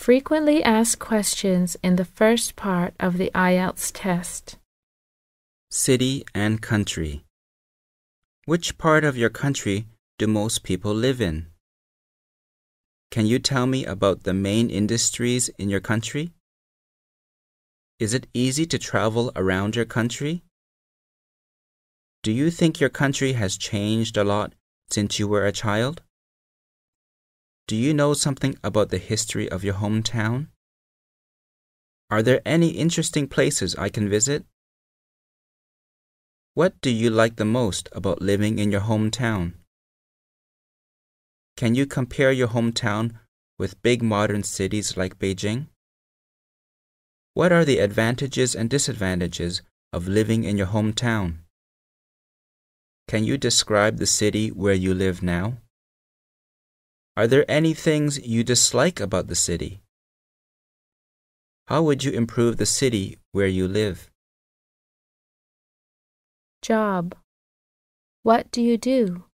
Frequently asked questions in the first part of the IELTS test. City and country. Which part of your country do most people live in? Can you tell me about the main industries in your country? Is it easy to travel around your country? Do you think your country has changed a lot since you were a child? Do you know something about the history of your hometown? Are there any interesting places I can visit? What do you like the most about living in your hometown? Can you compare your hometown with big modern cities like Beijing? What are the advantages and disadvantages of living in your hometown? Can you describe the city where you live now? Are there any things you dislike about the city? How would you improve the city where you live? Job. What do you do?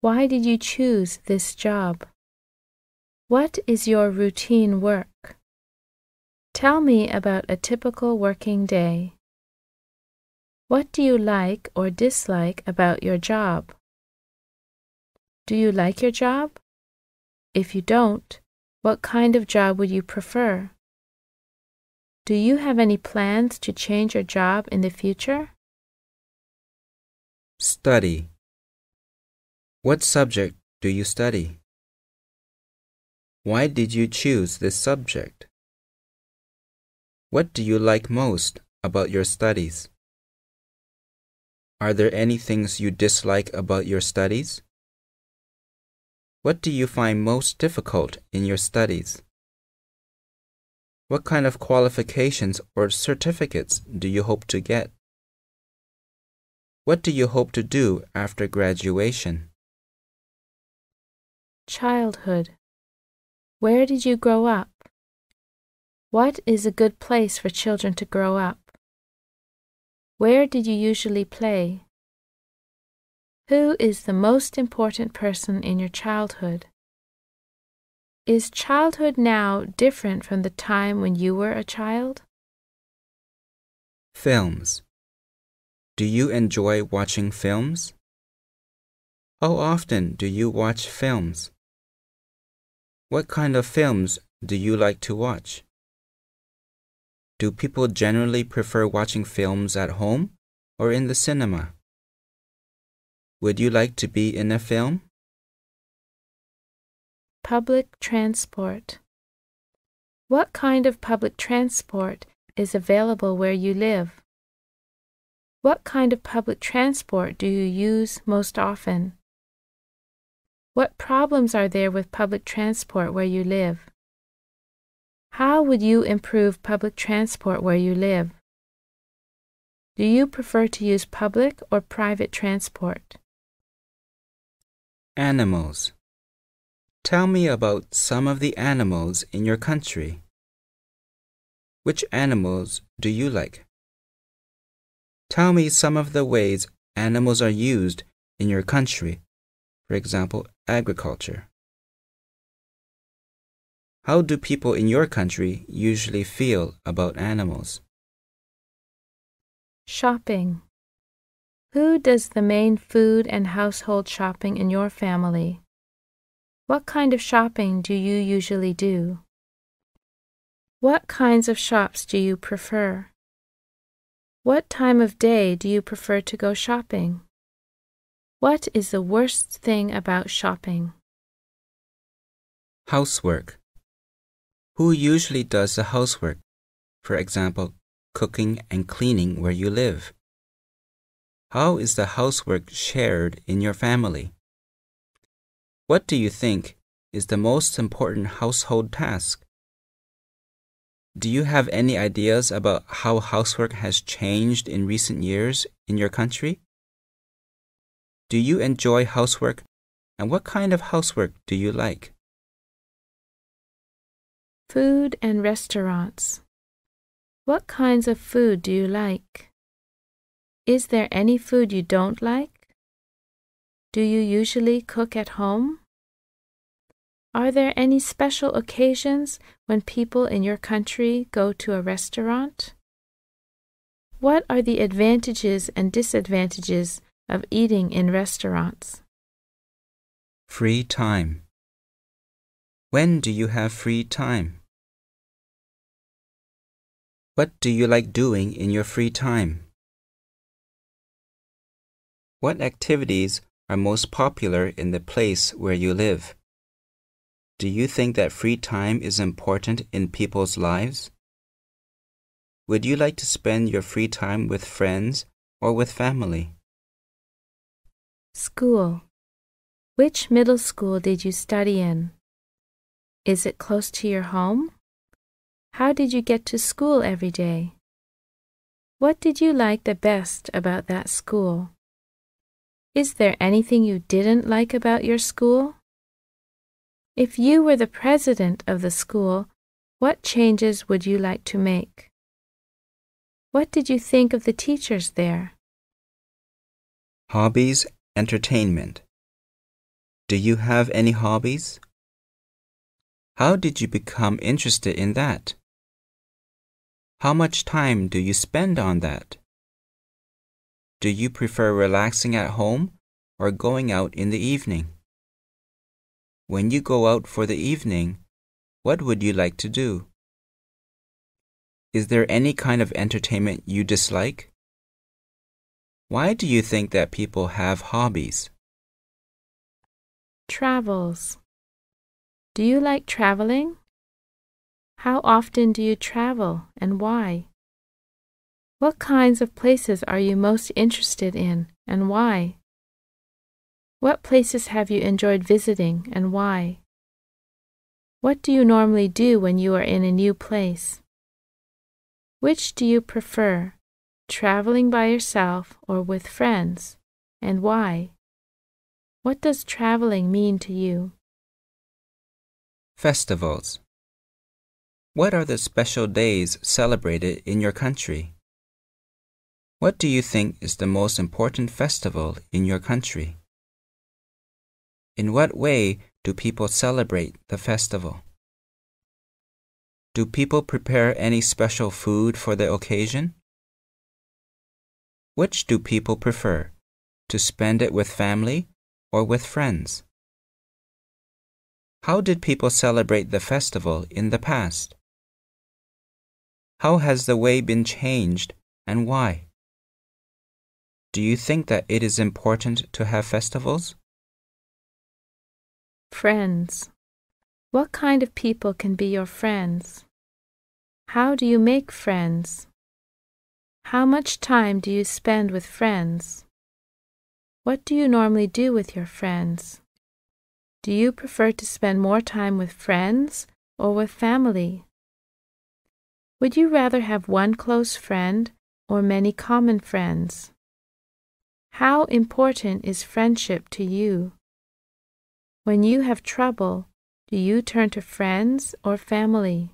Why did you choose this job? What is your routine work? Tell me about a typical working day. What do you like or dislike about your job? Do you like your job? If you don't, what kind of job would you prefer? Do you have any plans to change your job in the future? Study. What subject do you study? Why did you choose this subject? What do you like most about your studies? Are there any things you dislike about your studies? What do you find most difficult in your studies? What kind of qualifications or certificates do you hope to get? What do you hope to do after graduation? Childhood. Where did you grow up? What is a good place for children to grow up? Where did you usually play? Who is the most important person in your childhood? Is childhood now different from the time when you were a child? Films. Do you enjoy watching films? How often do you watch films? What kind of films do you like to watch? Do people generally prefer watching films at home or in the cinema? Would you like to be in a film? Public transport. What kind of public transport is available where you live? What kind of public transport do you use most often? What problems are there with public transport where you live? How would you improve public transport where you live? Do you prefer to use public or private transport? Animals. Tell me about some of the animals in your country. Which animals do you like? Tell me some of the ways animals are used in your country, for example, agriculture. How do people in your country usually feel about animals? Shopping. Who does the main food and household shopping in your family? What kind of shopping do you usually do? What kinds of shops do you prefer? What time of day do you prefer to go shopping? What is the worst thing about shopping? Housework. Who usually does the housework? For example, cooking and cleaning where you live. How is the housework shared in your family? What do you think is the most important household task? Do you have any ideas about how housework has changed in recent years in your country? Do you enjoy housework, and what kind of housework do you like? Food and restaurants. What kinds of food do you like? Is there any food you don't like? Do you usually cook at home? Are there any special occasions when people in your country go to a restaurant? What are the advantages and disadvantages of eating in restaurants? Free time. When do you have free time? What do you like doing in your free time? What activities are most popular in the place where you live? Do you think that free time is important in people's lives? Would you like to spend your free time with friends or with family? School. Which middle school did you study in? Is it close to your home? How did you get to school every day? What did you like the best about that school? Is there anything you didn't like about your school? If you were the president of the school, what changes would you like to make? What did you think of the teachers there? Hobbies, entertainment. Do you have any hobbies? How did you become interested in that? How much time do you spend on that? Do you prefer relaxing at home or going out in the evening? When you go out for the evening, what would you like to do? Is there any kind of entertainment you dislike? Why do you think that people have hobbies? Travels. Do you like traveling? How often do you travel and why? What kinds of places are you most interested in and why? What places have you enjoyed visiting and why? What do you normally do when you are in a new place? Which do you prefer, traveling by yourself or with friends, and why? What does traveling mean to you? Festivals. What are the special days celebrated in your country? What do you think is the most important festival in your country? In what way do people celebrate the festival? Do people prepare any special food for the occasion? Which do people prefer, to spend it with family or with friends? How did people celebrate the festival in the past? How has the way been changed and why? Do you think that it is important to have festivals? Friends. What kind of people can be your friends? How do you make friends? How much time do you spend with friends? What do you normally do with your friends? Do you prefer to spend more time with friends or with family? Would you rather have one close friend or many common friends? How important is friendship to you? When you have trouble, do you turn to friends or family?